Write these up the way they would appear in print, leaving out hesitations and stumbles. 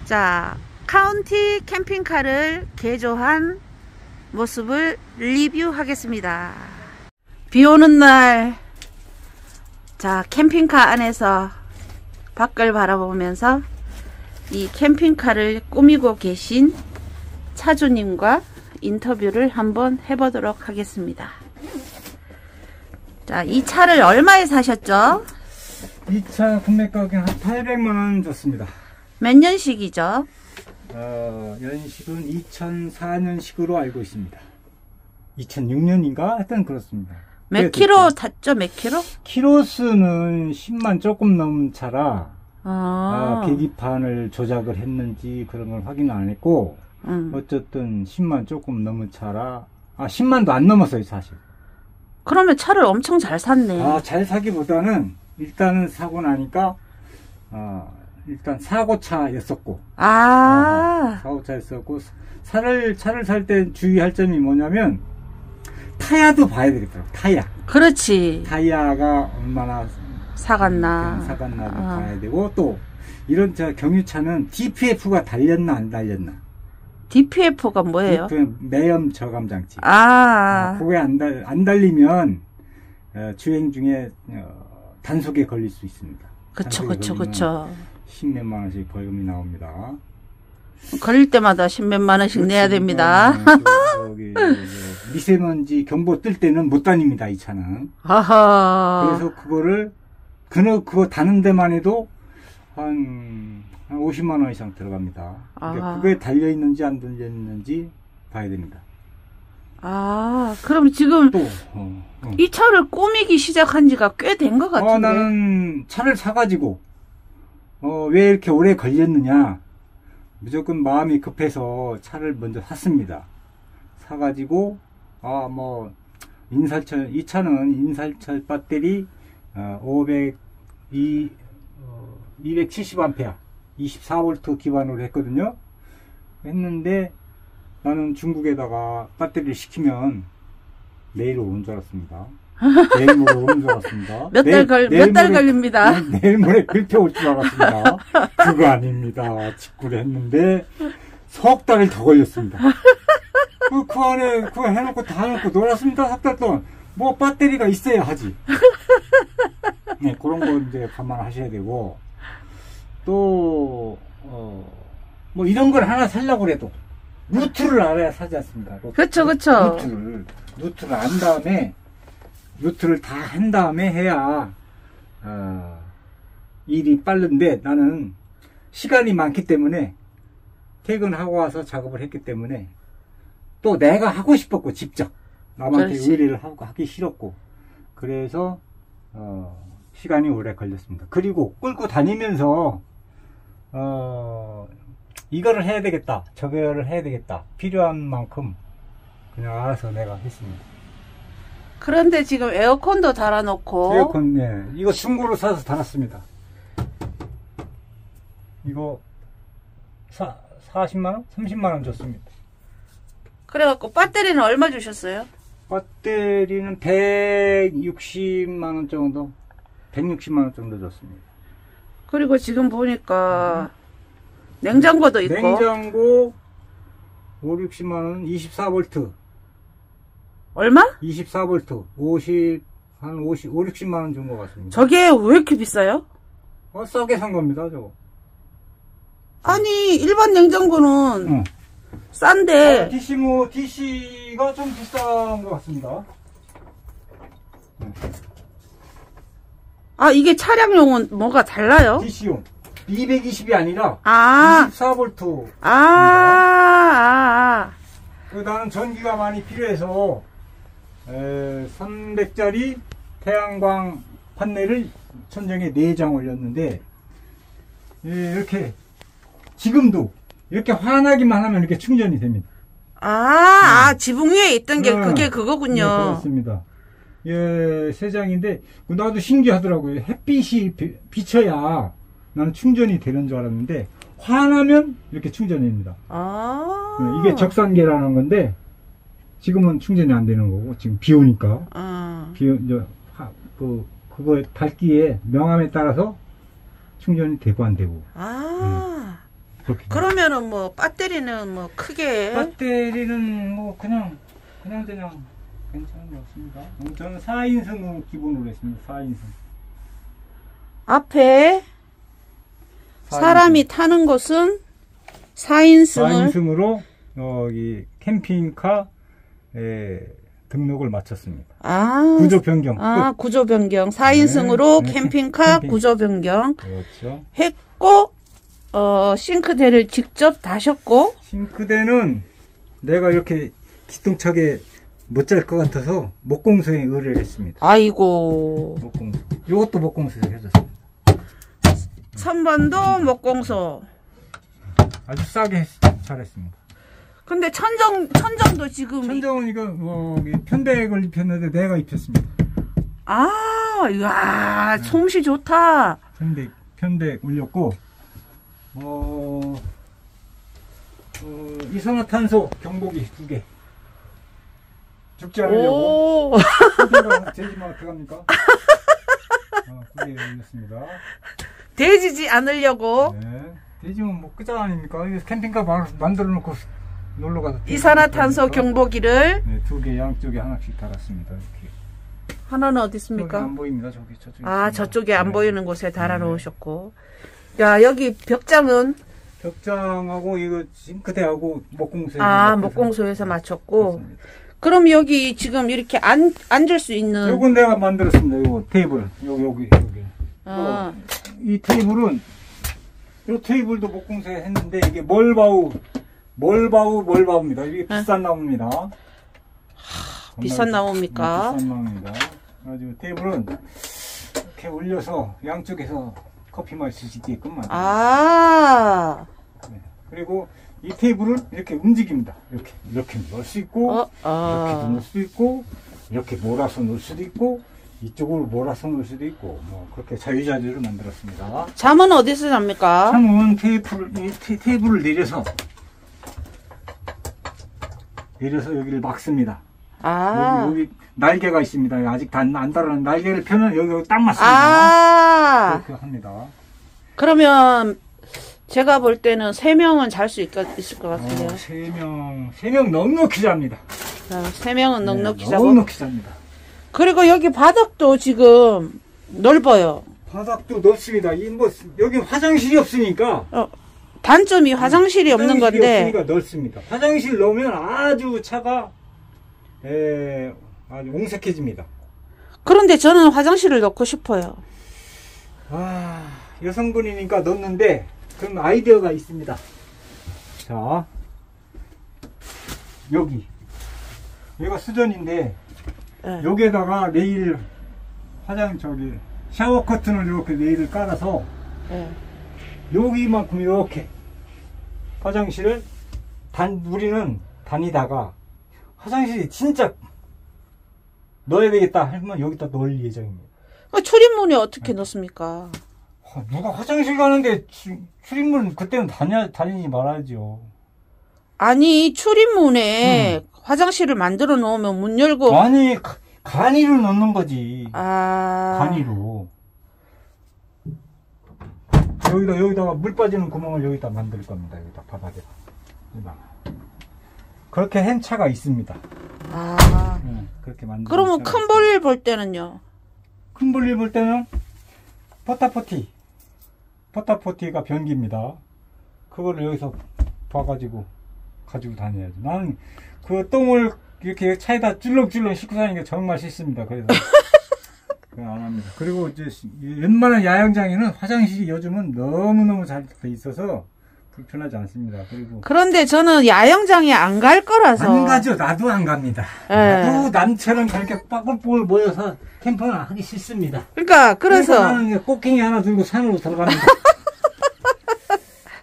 자, 카운티 캠핑카를 개조한 모습을 리뷰하겠습니다. 비 오는 날, 자, 캠핑카 안에서 밖을 바라보면서 이 캠핑카를 꾸미고 계신 차주님과 인터뷰를 한번 해보도록 하겠습니다. 자, 이 차를 얼마에 사셨죠? 이 차 구매 가격은 한 800만원 줬습니다. 몇 년식이죠? 연식은 2004년식으로 알고 있습니다. 2006년인가? 하여튼 그렇습니다. 몇 킬로 탔죠? 몇 킬로? 키로수는 10만 조금 넘은 차라 계기판을 조작을 했는지 그런 걸 확인을 안 했고 어쨌든 10만 조금 넘은 차라 10만도 안 넘었어요 사실. 그러면 차를 엄청 잘 샀네. 잘 사기보다는 일단은 사고 나니까 일단 사고차였었고 사고차였었고 차를 살 때 주의할 점이 뭐냐면 타야도 봐야 되겠더라고. 타야. 그렇지. 타야가 얼마나 사갔나도 봐야 되고, 또 이런 경유차는 DPF가 달렸나 안 달렸나. DPF가 뭐예요? 매연 저감 장치. 그게 안 달리면 주행 중에 단속에 걸릴 수 있습니다. 그쵸. 10몇만 원씩 벌금이 나옵니다. 걸릴 때마다 10몇만 원씩 내야 됩니다. 미세먼지 경보 뜰 때는 못 다닙니다, 이 차는. 그래서 그거 다는 데만 해도 한 50만 원 이상 들어갑니다. 그러니까 그게 달려있는지 안 달려있는지 봐야 됩니다. 그럼 지금 또, 이 차를 꾸미기 시작한 지가 꽤 된 것 같은데. 나는 차를 사가지고, 왜 이렇게 오래 걸렸느냐. 무조건 마음이 급해서 차를 먼저 샀습니다. 사가지고, 이 차는 인살철 배터리, 270A, 24V 기반으로 했거든요. 했는데, 나는 중국에다가 배터리를 시키면 내일 오는 줄 알았습니다. 내일 모레 오는 줄 알았습니다. 몇 달 걸립니다. 내일 모레 글표 올 줄 알았습니다. 그거 아닙니다. 직구를 했는데 석 달을 더 걸렸습니다. 그 안에 그거 해놓고 다 해놓고 놀았습니다. 석 달 동안. 뭐 배터리가 있어야 하지. 네, 그런 거 이제 감안하셔야 되고, 또 뭐 이런 걸 하나 살려고 그래도 루트를 알아야 사지 않습니까? 그쵸. 루트를 안 다음에, 루트를 다 한 다음에 해야, 일이 빠른데, 나는 시간이 많기 때문에, 퇴근하고 와서 작업을 했기 때문에, 또 내가 하고 싶었고, 직접. 남한테 의뢰를 하기 싫었고, 그래서, 시간이 오래 걸렸습니다. 그리고 끌고 다니면서, 이거를 해야 되겠다, 저거를 해야 되겠다, 필요한 만큼 그냥 알아서 내가 했습니다. 그런데 지금 에어컨도 달아놓고. 에어컨, 네. 이거 중고로 사서 달았습니다. 이거 40만원? 30만원 줬습니다. 그래갖고 배터리는 얼마 주셨어요? 배터리는 160만원 정도, 160만원 정도 줬습니다. 그리고 지금 보니까 냉장고도 있고. 냉장고 60만원, 24V. 얼마? 24V. 60만원 준 것 같습니다. 저게 왜 이렇게 비싸요? 싸게 산 겁니다, 저거. 아니, 일반 냉장고는 싼데. DC가 좀 비싼 것 같습니다. 이게 차량용은 뭐가 달라요? DC용. 220이 아니라 24V. 나는 전기가 많이 필요해서 300짜리 태양광 판넬을 천정에 4장 올렸는데, 이렇게 지금도 이렇게 환하기만 하면 이렇게 충전이 됩니다. 지붕 위에 있던 게 그게 그거군요. 네, 그렇습니다. 3장인데 나도 신기하더라고요. 햇빛이 비쳐야 나는 충전이 되는 줄 알았는데, 환하면 이렇게 충전이 됩니다. 이게 적산계라는 건데, 지금은 충전이 안 되는 거고, 지금 비 오니까. 그거 밝기에 명암에 따라서 충전이 되고 안 되고. 그러면은 뭐 배터리는 뭐 크게 배터리는 뭐 그냥 괜찮은 게 없습니다. 저는 4인승으로 기본으로 했습니다. 4인승. 앞에 사람이 타는 곳은 4인승을 4인승으로 여기 캠핑카 등록을 마쳤습니다. 구조 변경. 구조 변경. 4인승으로 네, 캠핑카 구조 변경 그렇죠. 했고 싱크대를 직접 다셨고 싱크대는 내가 이렇게 기똥차게 못 잘 것 같아서 목공소에 의뢰를 했습니다. 아이고. 목공소. 이것도 목공소에서 해줬습니다. 선반도 목공소. 아주 싸게 잘했습니다. 근데 천정도 지금 천정은 이거 편백을 입혔는데 내가 입혔습니다. 이야, 솜씨 좋다. 편백 올렸고 이산화탄소 경보기 2개. 죽지 않으려고. 돼지만 어떻게 합니까? 2개 올렸습니다. 돼지지 않으려고. 네. 돼지면 뭐 끄자 아닙니까? 캠핑카 만들어 놓고 놀러 가서. 이산화탄소 경보기를. 네, 2개 양쪽에 하나씩 달았습니다. 이렇게. 하나는 어디 있습니까? 안 보입니다. 저쪽에. 저쪽에 안 보이는 곳에 달아 놓으셨고. 야, 여기 벽장은? 벽장하고 이거 싱크대하고 목공소에. 목공소에서 맞췄고. 그럼 여기 지금 이렇게 앉을 수 있는. 요건 내가 만들었습니다. 요거 테이블. 여기. 이 테이블은, 요 테이블도 목공소에 했는데, 이게 멀바우입니다. 이게 비싼 나무입니다. 비싼 나무입니까? 비싼 나무입니다. 그래가지고 테이블은 이렇게 올려서 양쪽에서 커피 마실 수 있게끔 만듭니다. 네. 그리고 이 테이블을 이렇게 움직입니다. 이렇게 넣을 수 있고, 이렇게 넣을 수 있고, 이렇게 몰아서 넣을 수도 있고, 이쪽으로 몰아서 넣을 수도 있고, 뭐 그렇게 자유자재로 만들었습니다. 잠은 어디서 잡니까? 잠은 테이블을 내려서 여기를 막습니다. 여기 날개가 있습니다. 아직 안 달아난 날개를 펴면 여기 딱 맞습니다. 그렇게 합니다. 그러면 제가 볼 때는 3명은 잘 수 있을 것 같은데요. 3명 넉넉히 잡니다. 3명은 넉넉히 자고. 넉넉히 잡니다. 그리고 여기 바닥도 지금 넓어요. 바닥도 넓습니다. 여기 화장실이 없으니까. 단점이 화장실이 없는 건데. 없으니까 넓습니다. 화장실 넣으면 아주 차가 아주 옹색해집니다. 그런데 저는 화장실을 넣고 싶어요. 여성분이니까 넣는데 그럼 아이디어가 있습니다. 자, 여기가 수전인데 여기에다가 레일 샤워 커튼을 이렇게 레일을 깔아서 여기만큼 이렇게 화장실을 우리는 다니다가 화장실이 진짜 넣어야 되겠다 하면 여기다 넣을 예정입니다. 출입문에 어떻게 넣습니까? 누가 화장실 가는데 출입문 그때는 다니지 말아야죠. 아니 출입문에 화장실을 만들어 놓으면 문 열고. 아니 간이로 넣는 거지. 간이로. 여기다가 물 빠지는 구멍을 여기다 만들 겁니다. 여기다 바닥에. 그렇게 한 차가 있습니다. 그렇게 만들. 그러면 큰 볼일 볼 때는요? 큰 볼일 볼 때는 포타포티가 변기입니다. 그거를 여기서 봐가지고 가지고 다녀야지. 나는 그 똥을 이렇게 차에다 찔렁찔렁 싣고 다니는 게 정말 싫습니다. 그래서 그냥 안 합니다. 그리고 이제 웬만한 야영장에는 화장실이 요즘은 너무너무 잘 돼 있어서 불편하지 않습니다. 그런데 저는 야영장에 안 갈 거라서. 안 가죠. 나도 안 갑니다. 나도 남처럼 그렇게 빠글빠글 모여서 캠핑을 하기 싫습니다. 그래서 나는 꽃갱이 하나 들고 산으로 들어갑니다.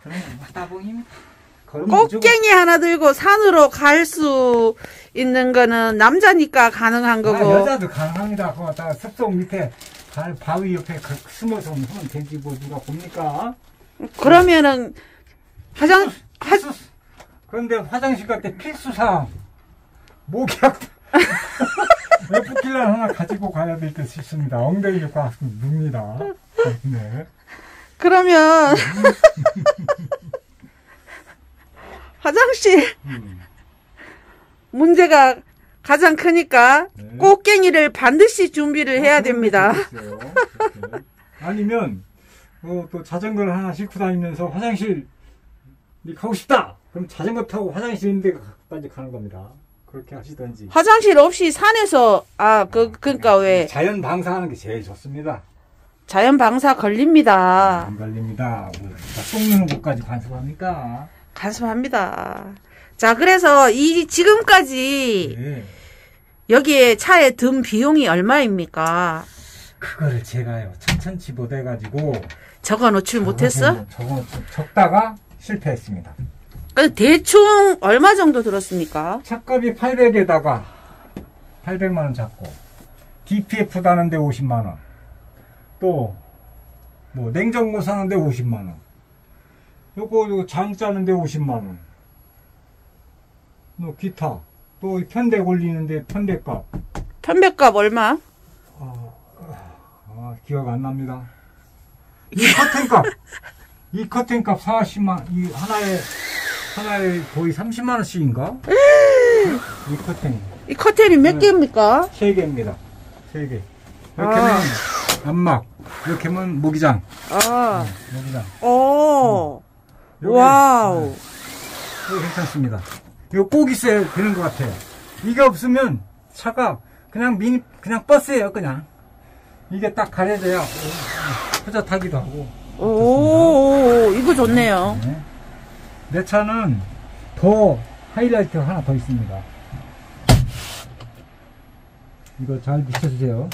그럼 마다봉입니다. 꽃갱이 하나 들고 산으로 갈 수 있는 거는 남자니까 가능한 거고. 여자도 가능합니다. 그거 숲속 밑에 바위 옆에 숨어서 하면 되지 뭐 누가 봅니까? 그러면은 그런데 화장실 갈 때 필수사항 목약 에프킬러 하나 가지고 가야 될 때 있습니다. 엉덩이에 꽉 눕니다. 네. 그러면 화장실 문제가 가장 크니까 네. 꽃갱이를 반드시 준비를 해야 됩니다. 있어요. 그렇게. 아니면 또 자전거를 하나 싣고 다니면서 화장실 가고 싶다. 그럼 자전거 타고 화장실 있는 데까지 가는 겁니다. 그렇게 하시든지. 화장실 없이 산에서 그러니까 왜 자연 방사하는 게 제일 좋습니다. 자연 방사 걸립니다. 안 걸립니다. 똥 누는 곳까지 관습합니까? 간섭합니다. 자, 그래서 지금까지 네. 여기에 차에 든 비용이 얼마입니까? 그거를 제가요 천천치보돼가지고 적어 놓질 못했어? 적다가 실패했습니다. 대충 얼마 정도 들었습니까? 차값이 800에다가 800만 원 잡고 DPF 다는데 50만 원, 또 뭐 냉장고 사는데 50만 원, 요거 장 짜는데 50만 원, 뭐 기타 또 편대 올리는데 편대값 편백값 얼마? 기억 안 납니다. 이 커튼값 40만, 이 하나에 거의 30만 원씩인가? 이 커튼. 이 커튼이 몇 개입니까? 3개입니다. 3개. 이렇게 하면 안막, 이렇게 하면 모기장. 모기장. 와우. 이거 괜찮습니다. 이거 꼭 있어야 되는 것 같아요. 이게 없으면 차가 그냥 버스예요, 그냥. 이게 딱 가려져야 혼자 타기도 하고. 이거 좋네요. 네. 내 차는 더 하이라이트가 하나 더 있습니다. 이거 잘 비춰주세요.